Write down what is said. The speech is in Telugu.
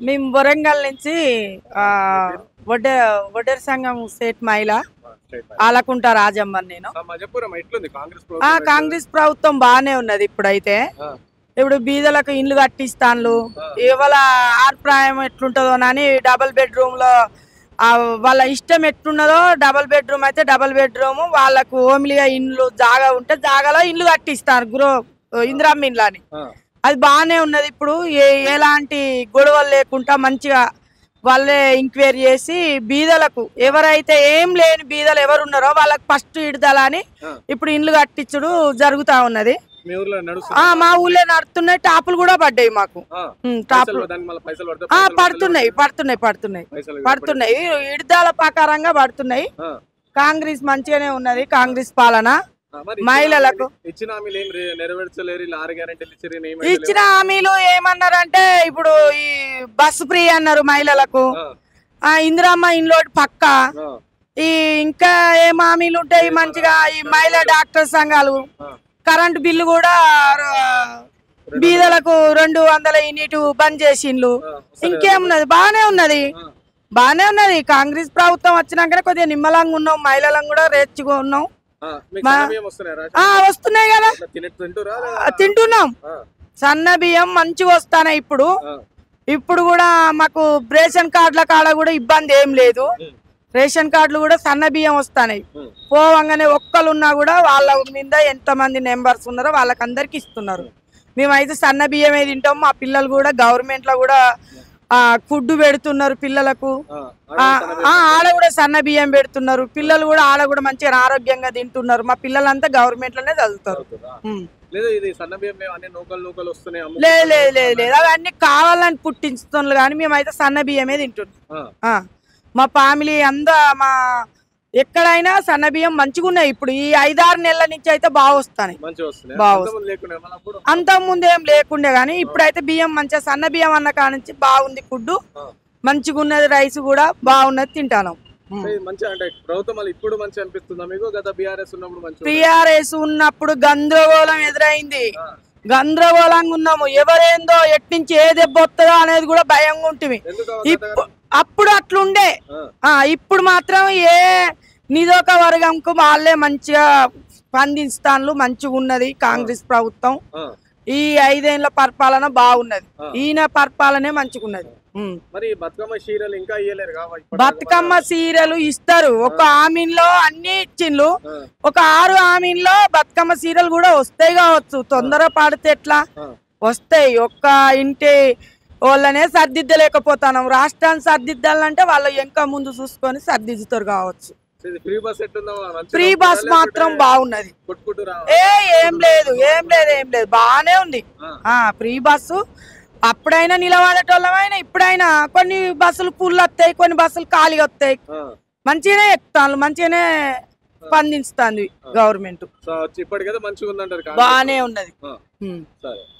మేము వరంగల్ నుంచి వడ్డేరు సంఘం స్టేట్ మహిళ ఆలకుంట రాజమ్మ. నేను కాంగ్రెస్ ప్రభుత్వం బాగానే ఉన్నది. ఇప్పుడైతే ఇప్పుడు బీదలకు ఇండ్లు కట్టిస్తాను. ఇవాళ ఆర్ప్రాయం ఎట్లుంటుందో అని డబుల్ బెడ్రూమ్ లో వాళ్ళ ఇష్టం ఎట్లున్నదో డబుల్ బెడ్రూమ్ అయితే డబుల్ బెడ్రూమ్, వాళ్ళకు ఓమ్లీగా ఇండ్లు జాగా ఉంటే జాగాలో ఇండ్లు కట్టిస్తారు ఇందిరమ్మ ఇండ్లు అని. అది బాగానే ఉన్నది. ఇప్పుడు ఎలాంటి గొడవలు లేకుండా మంచిగా వాళ్ళే ఎంక్వైరీ చేసి బీదలకు ఎవరైతే ఏం లేని బీదలు ఎవరున్నారో వాళ్ళకి ఫస్ట్ ఇడదాలని ఇప్పుడు ఇండ్లు కట్టించుడు జరుగుతా ఉన్నది. మా ఊళ్ళో నడుతున్నాయి. టాపులు కూడా పడ్డాయి మాకు. టాపులు పడుతున్నాయి ఇడదాల ప్రకారంగా పడుతున్నాయి. కాంగ్రెస్ మంచిగానే ఉన్నది. కాంగ్రెస్ పాలన మహిళలకు ఇచ్చిన హామీలు ఏమన్నారంటే ఇప్పుడు ఈ బస్సు ఫ్రీ అన్నారు మహిళలకు, ఇందిరమ్మ ఇండ్లు పక్క, ఈ ఇంకా ఏం హామీలు ఉంటాయి మంచిగా ఈ మహిళా డాక్టర్ సంఘాలు, కరెంటు బిల్లు కూడా బీదలకు 200 యూనిట్ బంద్ చేసిండ్లు. ఇంకేమున్నది బాగానే ఉన్నది. కాంగ్రెస్ ప్రభుత్వం వచ్చినాకనే కొద్దిగా నిమ్మలంగా ఉన్నాం. మహిళలను కూడా రేచుగా ఉన్నాం. వస్తున్నాయి కదా, తింటున్నాం. సన్న బియ్యం మంచిగా వస్తాయి. ఇప్పుడు కూడా మాకు రేషన్ కార్డుల కాడ కూడా ఇబ్బంది ఏం లేదు. రేషన్ కార్డులు కూడా సన్న బియ్యం వస్తాయి. పోవంగానే ఒక్కలున్నా కూడా వాళ్ళ మీద ఎంతమంది నెంబర్స్ ఉన్నారో వాళ్ళకందరికి ఇస్తున్నారు. మేమైతే సన్న బియ్యమే తింటాం. మా పిల్లలు కూడా గవర్నమెంట్ లో కూడా ఫుడ్ పెడుతున్నారు పిల్లలకు. ఆడ కూడా సన్న బియ్యం పెడుతున్నారు. పిల్లలు కూడా ఆడ కూడా మంచిగా ఆరోగ్యంగా తింటున్నారు. మా పిల్లలంతా గవర్నమెంట్ లోనే చదువుతారు. లేదు అవన్నీ కావాలని పుట్టించుతున్నారు కానీ మేమైతే సన్న బియ్యమే తింటున్నాం. మా ఫ్యామిలీ అంతా ఎక్కడైనా సన్న బియ్యం మంచిగా ఉన్నాయి. ఇప్పుడు ఈ 5-6 నెలల నుంచి అయితే బాగా వస్తాయి. అంత ముందు ఏం లేకుండే గానీ ఇప్పుడైతే బియ్యం మంచిగా సన్న బియ్యం అన్న కాడ నుంచి బాగుంది. ఫుడ్ మంచిగా ఉన్నది. రైస్ కూడా బాగున్నది, తింటాను. టిఆర్ఎస్ ఉన్నప్పుడు గందరగోళం ఎదురైంది. గందరగోళంగా ఉన్నాము. ఎవరేందో ఎట్నుంచి ఏ దెబ్బ వస్తుందో అనేది కూడా భయంగా ఉంటుంది. అప్పుడు అట్లుండే. ఇప్పుడు మాత్రం ఏ నిదోక వర్గంకు వాళ్ళే మంచిగా స్పందిస్తాను. మంచిగా ఉన్నది కాంగ్రెస్ ప్రభుత్వం. ఈ 5 ఏళ్ల పరిపాలన బాగున్నది. ఈయన పరిపాలనే మంచిగా ఉన్నది. బతుకమ్మ సీరియలు ఇస్తారు. ఒక హామీలో అన్ని ఇచ్చిండ్రు. ఒక 6 హామీల్లో బతుకమ్మ సీరియల్ కూడా వస్తాయి కావచ్చు. తొందర పడితే ఎట్లా వస్తాయి. ఒక్క ఇంటి వాళ్ళనే సర్దిద్దలేకపోతున్నాం. రాష్ట్రాన్ని సర్దిద్దాలంటే వాళ్ళు ఇంకా ముందు చూసుకొని సర్దిద్దుతారు కావచ్చు. ఫ్రీ బస్ మాత్రం బాగున్నది. ఏం లేదు బాగానే ఉంది ఫ్రీ బస్సు. అప్పుడైనా నిలబడేటోళ్ళమైనా ఇప్పుడైనా కొన్ని బస్సులు ఫుల్ వస్తాయి, కొన్ని బస్సులు ఖాళీగా వస్తాయి. మంచిగానే ఎక్కుతాను, మంచిగానే స్పందిస్తుంది గవర్నమెంట్. బాగానే ఉన్నది.